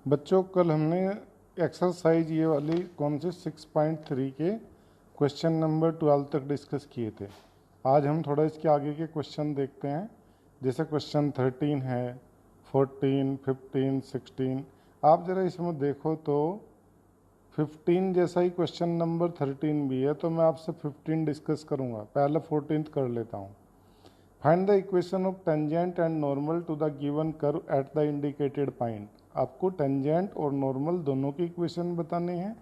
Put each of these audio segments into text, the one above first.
बच्चों कल हमने एक्सरसाइज ये वाली कौन से 6.3 के क्वेश्चन नंबर 12 तक डिस्कस किए थे। आज हम थोड़ा इसके आगे के क्वेश्चन देखते हैं। जैसे क्वेश्चन 13 है, 14, 15, 16। आप ज़रा इसमें देखो तो 15 जैसा ही क्वेश्चन नंबर 13 भी है, तो मैं आपसे 15 डिस्कस करूँगा। पहले 14 कर लेता हूँ। Find the equation of tangent and normal to the given curve at the indicated point. आपको टेंजेंट और नॉर्मल दोनों की इक्वेशन बताने हैं।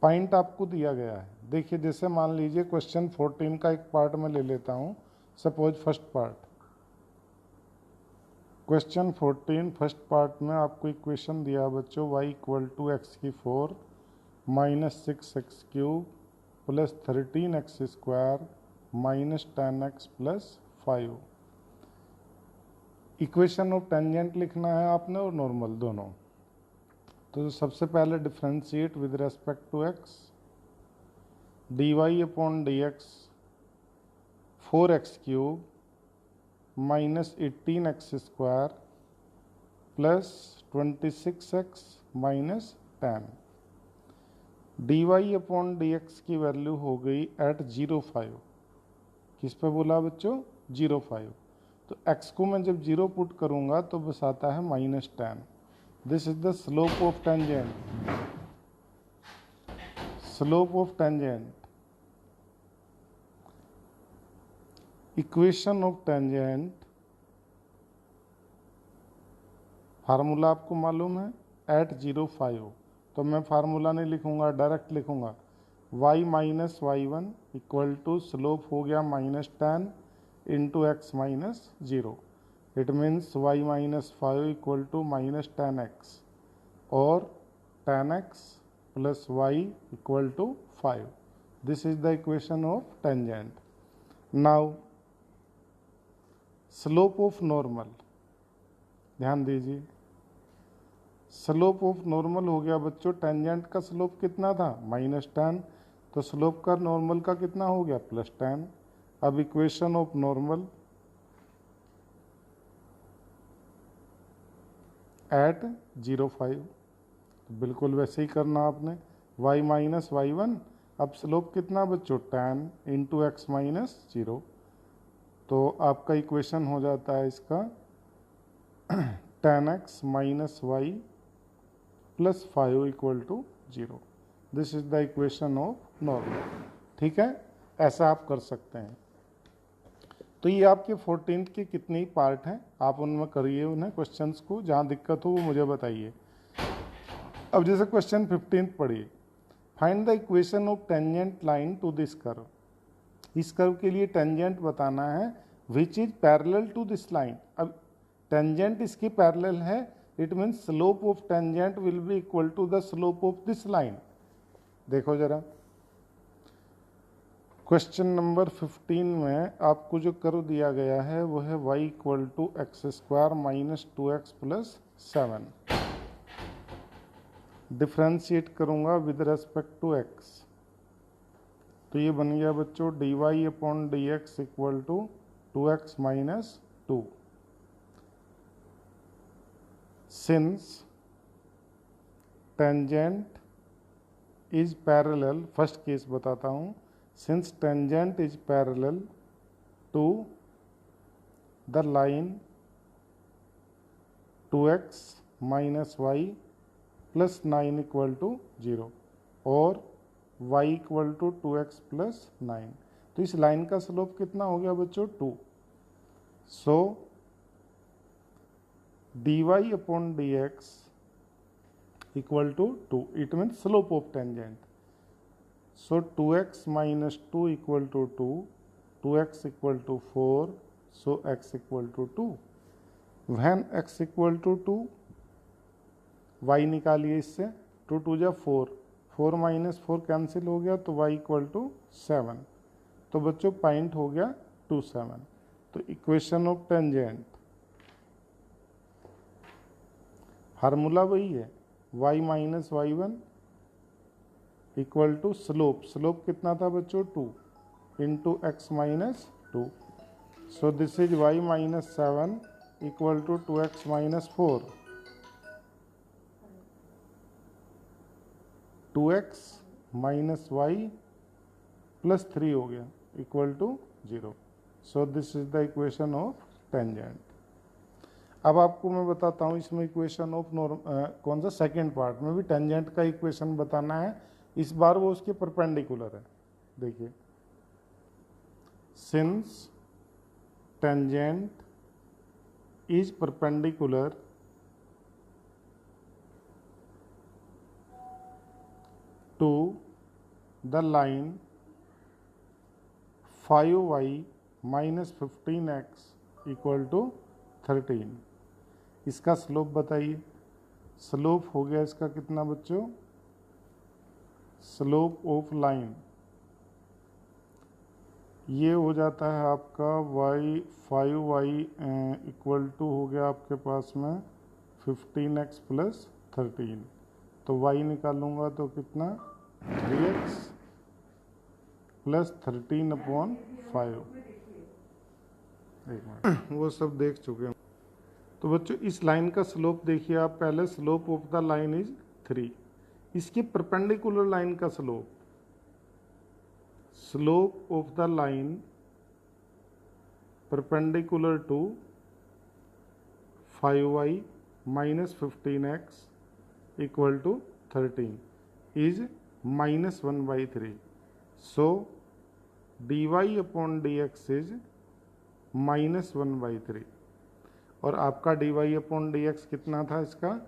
पॉइंट आपको दिया गया है। देखिए, जैसे मान लीजिए क्वेश्चन 14 का एक पार्ट में ले लेता हूँ। Suppose first part, question 14 first part में आपको इक्वेशन दिया बच्चों y इक्वल टू एक्स की 4 minus 6x cube plus 13x square minus 10x plus 5। Equation of tangent लिखना है आपने और नॉर्मल दोनों। तो सबसे पहले differentiate with respect to x, dy upon dx 4x cube minus 18x square plus 26x minus 10। dy upon dx की value हो गई एट 0.5। किस पे बोला बच्चों? 0.5। तो x को मैं जब 0 पुट करूंगा तो बस आता है minus 10। This is the slope of tangent. Slope of tangent, equation of tangent, formula आपको मालूम है एट 0.5। तो मैं फार्मूला नहीं लिखूंगा, डायरेक्ट लिखूंगा y minus y1 equal to slope हो गया minus 10 into x minus 0। It means y minus 5 equal to minus 10x और 10x plus y equal to 5। This is the equation of tangent. Now slope of normal, ध्यान दीजिए। Slope of normal हो गया बच्चों, tangent का slope कितना था? Minus 10। तो स्लोप का नॉर्मल का कितना हो गया? प्लस 10। अब इक्वेशन ऑफ नॉर्मल एट 0.5, तो बिल्कुल वैसे ही करना आपने। y माइनस y1, अब स्लोप कितना बच्चों? 10 इंटू एक्स माइनस 0। तो आपका इक्वेशन हो जाता है इसका 10x minus y plus 5 equal to 0। This is the equation of normal. ठीक है, ऐसा आप कर सकते हैं। तो ये आपके 14th के कितने ही पार्ट हैं, आप उनमें करिए उन्हें क्वेश्चंस को। जहाँ दिक्कत हो वो मुझे बताइए। अब जैसे क्वेश्चन 15 पढ़िए। Find the equation of tangent line to this curve. इस कर्व के लिए टेंजेंट बताना है which is parallel to this line. अब टेंजेंट इसकी पैरेलल है, it means slope of tangent will be equal to the slope of this line. देखो जरा, क्वेश्चन नंबर 15 में आपको जो कर्व दिया गया है वो है y equal to x square minus 2x plus 7। Differentiate करूंगा विद रेस्पेक्ट टू x, तो ये बन गया बच्चों dy upon dx equal to 2x minus 2। Since tangent is parallel, first case बताता हूँ। Since tangent is parallel to the line 2x minus y plus 9 equal to 0 और y equal to 2x plus 9, तो इस line का slope कितना हो गया बच्चों? 2। सो dy upon dx equal to 2, it means slope of tangent. So 2x minus 2 equal to 2, 2x equal to 4, so x equal to 2. When x equal to 2, y निकालिए इससे, 2 2 जा 4, 4 माइनस 4 कैंसिल हो गया, तो y इक्वल टू 7। तो बच्चों point हो गया 2 7। तो इक्वेशन ऑफ टेंजेंट, फार्मूला वही है y minus y1 equal to slope, slope कितना था बच्चों? 2 into x minus 2। So this is y minus 7 equal to 2x minus 4। 2x minus y plus 3 हो गया equal to 0। So this is the equation of tangent. अब आपको मैं बताता हूँ इसमें इक्वेशन ऑफ कौन सा सेकेंड पार्ट में भी टेंजेंट का इक्वेशन बताना है। इस बार वो उसके परपेंडिकुलर है। देखिए, since tangent is perpendicular to the line 5y minus 15x equal to 13। इसका स्लोप बताइए। स्लोप हो गया इसका कितना बच्चों? स्लोप ऑफ लाइन ये हो जाता है आपका y 5y इक्वल टू हो गया आपके पास में 15x प्लस 13। तो y निकालूंगा तो कितना 3x प्लस 13 अपॉन 5। एक मिनट, वो सब देख चुके हैं। तो बच्चों इस लाइन का स्लोप देखिए आप पहले। Slope of the line is 3। इसके परपेंडिकुलर लाइन का slope, slope of the line perpendicular to 5y minus 15x equal to 13 is minus 1/3। So dy upon dx is minus 1/3। और आपका dy अपॉन dx कितना था इसका?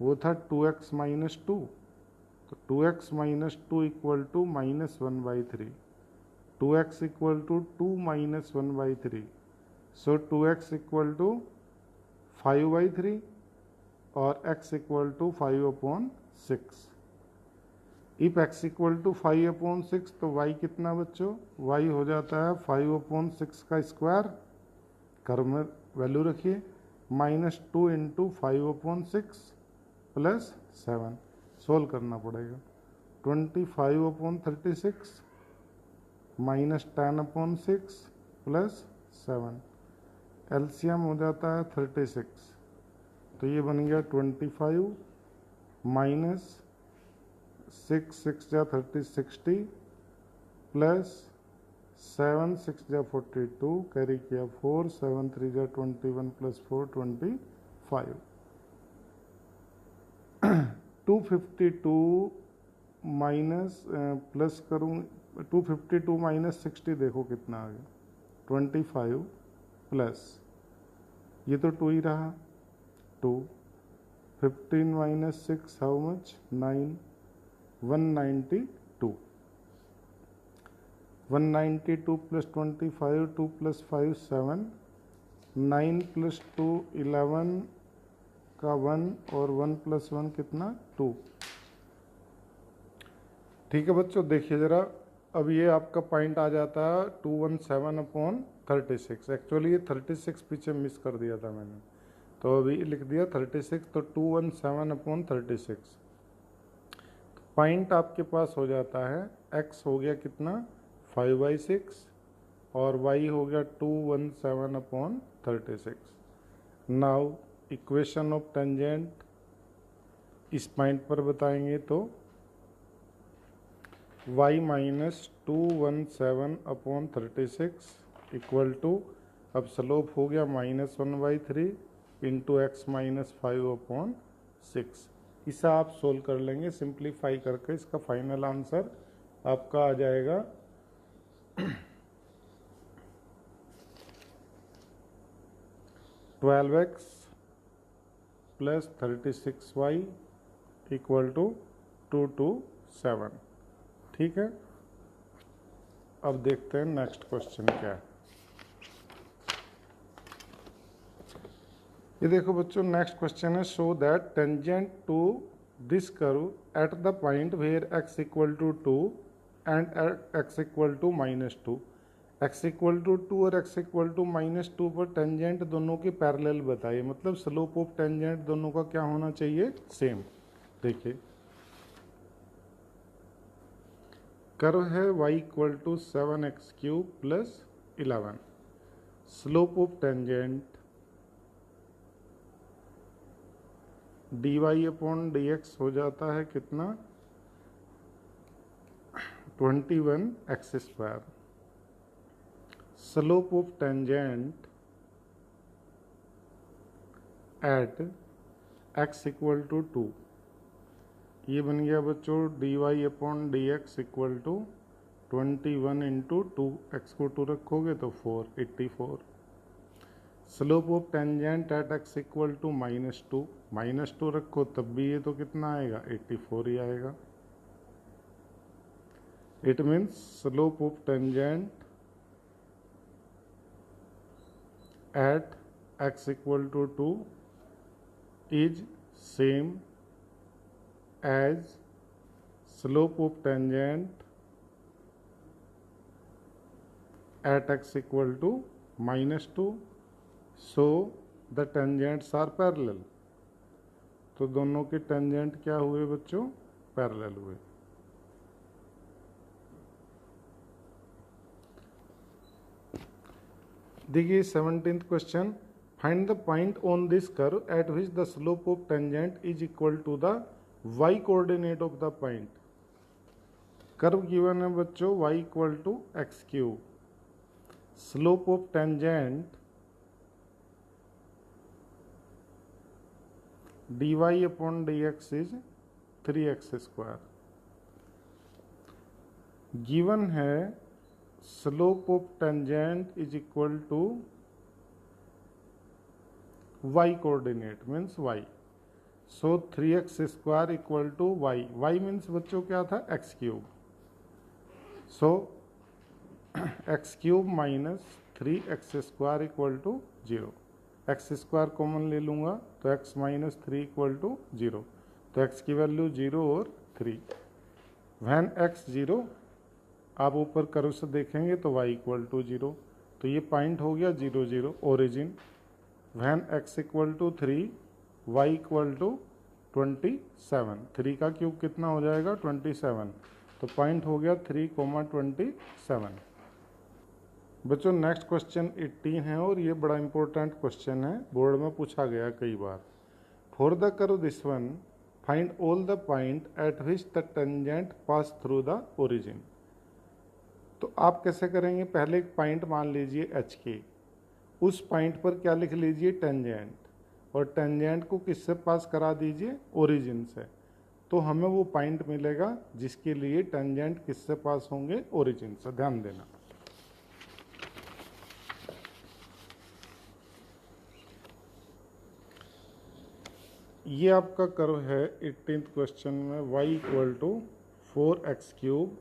वो था 2x माइनस 2। तो 2x minus 2 equal to minus 1/3। 2x equal to 2 minus 1/3। So 2x equal to 5/3 और x equal to 5 upon 6। If x equal to 5 upon 6 तो y कितना बच्चों? y हो जाता है 5 अपॉन 6 का स्क्वायर। कर्व में वैल्यू रखिए, minus 2 into 5 upon 6 plus 7। Solve करना पड़ेगा। 25 upon 36 minus 10 upon 6 plus 7। LCM हो जाता है 36। तो ये बन गया 25 माइनस 6 6 जा 30 60 प्लस 7 6 जा 42 कैरी किया 4 7 3 जा 21 प्लस 4 25। 252 माइनस प्लस करूँ 252 माइनस 60 देखो कितना आ गया 25 प्लस ये तो 2 ही रहा 2। 15 minus 6 how much 9 192। 192 plus 25 2 plus 5 7 9 plus 2 11 का 1 और 1 प्लस 1 कितना 2। ठीक है बच्चों, देखिए ज़रा अब ये आपका पॉइंट आ जाता है 217 अपॉन 36। एक्चुअली ये 36 पीछे मिस कर दिया था मैंने, तो अभी लिख दिया 36। तो 217 अपॉन 36 पॉइंट आपके पास हो जाता है। x हो गया कितना 5/6 और y हो गया 217 upon 36। Now equation of tangent इस पॉइंट पर बताएंगे तो y minus 217 upon 36 equal to, अब स्लोप हो गया minus 1/3 into x minus 5 upon 6। इसे आप सोल्व कर लेंगे सिंप्लीफाई करके। इसका फाइनल आंसर आपका आ जाएगा 12x plus 36y equal to 227। ठीक है, अब देखते हैं नेक्स्ट क्वेश्चन क्या है। ये देखो बच्चों नेक्स्ट क्वेश्चन है, show that tangent to this curve at the point where x equal to 2 and x equal to -2। x equal to 2 और x इक्वल टू -2 पर टेंजेंट दोनों के पैरेलल बताइए। मतलब स्लोप ऑफ टेंजेंट दोनों का क्या होना चाहिए? सेम। देखिए कर्व है y equal to 7x³ plus 11। Slope of tangent dy upon dx हो जाता है कितना 21x square. Slope of tangent at x equal to 2. ये बन गया बच्चों dy upon d x equal to 21 into 2, x को 2 रखोगे तो 4, 84. Slope of tangent at x equal to -2, -2 रखो तब भी ये तो कितना आएगा, 84 ही आएगा. It means slope of tangent at x equal to 2 is same as slope of tangent at x equal to -2. So the tangents are parallel. तो दोनों के टेंजेंट क्या हुए बच्चों, पैरेलल हुए. देखिए 17th question, find the point on this curve at which the slope of tangent is equal to the y coordinate of the point. Curve given है बच्चों y equal to x cube. Slope of tangent dy upon dx is 3x square. Given है slope of tangent is equal to y coordinate means y. So 3x square equal to y. y means बच्चों क्या था, x cube. So x cube minus 3x square equal to 0. X square common ले लूँगा तो x minus 3 equal to 0. तो x की value 0 और 3. Van x 0, आप ऊपर कर्व से देखेंगे तो y इक्वल टू 0. तो ये पॉइंट हो गया 0 0 origin. When x equal to 3, y equal to 27. 3 का क्यूब कितना हो जाएगा, 27. तो पॉइंट हो गया 3,27. बच्चों नेक्स्ट क्वेश्चन 18 है और ये बड़ा इंपॉर्टेंट क्वेश्चन है, बोर्ड में पूछा गया कई बार. For the curve this one find all the point at which the tangent pass through the origin. तो आप कैसे करेंगे, पहले एक पॉइंट मान लीजिए एच के, उस पॉइंट पर क्या लिख लीजिए, टेंजेंट, और टेंजेंट को किससे पास करा दीजिए, ओरिजिन से. तो हमें वो पॉइंट मिलेगा जिसके लिए टेंजेंट किससे पास होंगे, ओरिजिन से. ध्यान देना. ये आपका कर्व है 18th क्वेश्चन में, y equal to 4x cube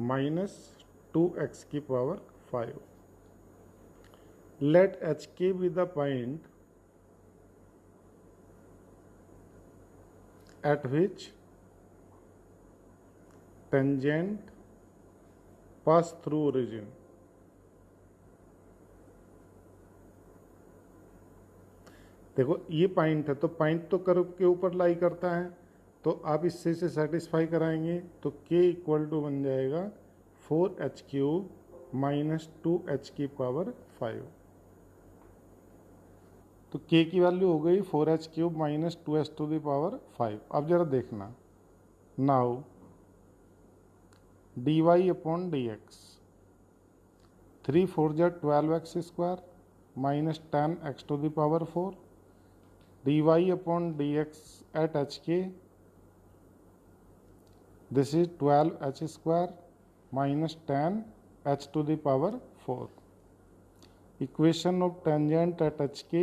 minus 2x की power 5. Let h k be the point at which tangent pass through origin. देखो ये पॉइंट है तो पॉइंट तो कर्व के ऊपर लाई करता है, तो आप इससे से सेटिस्फाई कराएंगे तो k इक्वल टू बन जाएगा 4h क्यूब माइनस 2h की पावर 5. तो k की वैल्यू हो गई 4h cube minus 2h to the power 5. अब जरा देखना, now dy upon d x, 3 4 जा 12x square minus 10x to the power 4. dy upon dx at hk, this is 12h square minus 10h to the power 4. Equation of tangent at hk,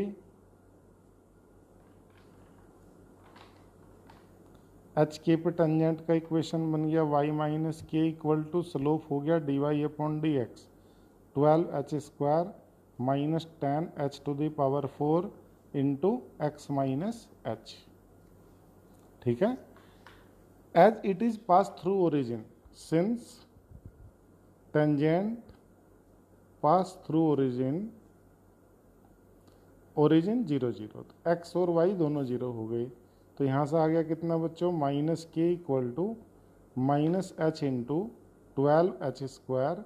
hk पे tangent का equation बन गया y minus k equal to slope हो गया dy upon d x, 12h square minus 10h to the power 4 into x minus h. ठीक है. As it is pass through origin, since tangent pass through origin, origin 0 0, तो x और Y दोनों 0 हो गए. तो यहाँ से आ गया कितना बच्चों, minus k equal to minus h into 12h square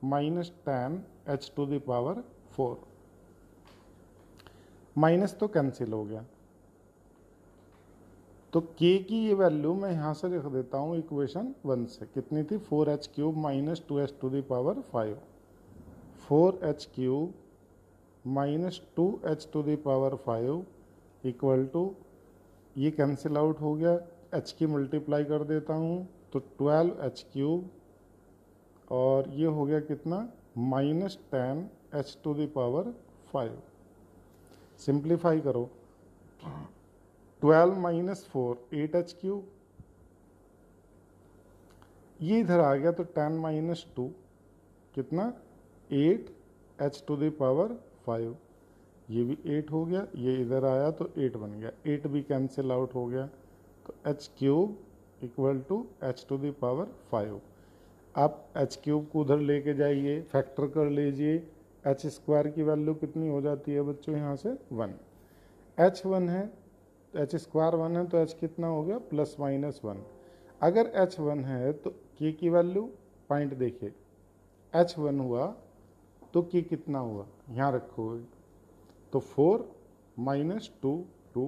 minus 10h to the power 4. Minus तो कैंसिल हो गया, तो k की ये वैल्यू मैं यहाँ से लिख देता हूँ इक्वेशन 1 से, कितनी थी 4h cube minus 2h to the power 5, 4h cube minus 2h to the power 5 equal to, ये कैंसिल आउट हो गया, h की मल्टीप्लाई कर देता हूँ तो 12h क्यूब और ये हो गया कितना minus 10h to the power 5। Simplify करो, 12 माइनस 4 8h क्यूब, ये इधर आ गया तो 10 माइनस 2 कितना 8h टू द पावर 5, ये भी 8 हो गया, ये इधर आया तो 8 बन गया, 8 भी कैंसिल आउट हो गया तो h cube equal to h to the power 5। आप h क्यूब को उधर लेके जाइए, फैक्टर कर लीजिए, h स्क्वायर की वैल्यू कितनी हो जाती है बच्चों यहाँ से 1, h 1 है, h स्क्वायर 1 है तो h कितना हो गया प्लस माइनस 1। अगर h 1 है तो k की वैल्यू पॉइंट देखिए, h 1 हुआ तो k कितना हुआ यहाँ रखोगे तो 4 माइनस 2 2,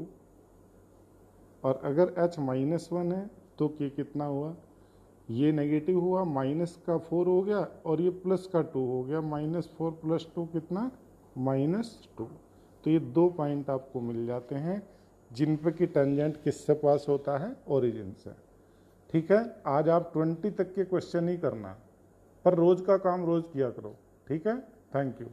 और अगर h माइनस 1 है तो k कितना हुआ, ये नेगेटिव हुआ माइनस का 4 हो गया और ये प्लस का 2 हो गया, माइनस 4 प्लस 2 कितना माइनस 2। तो ये 2 पॉइंट आपको मिल जाते हैं जिन पे कि टेंजेंट किससे पास होता है ओरिजिन से। ठीक है, आज आप 20 तक के क्वेश्चन ही करना, पर रोज का काम रोज किया करो। ठीक है, थैंक यू।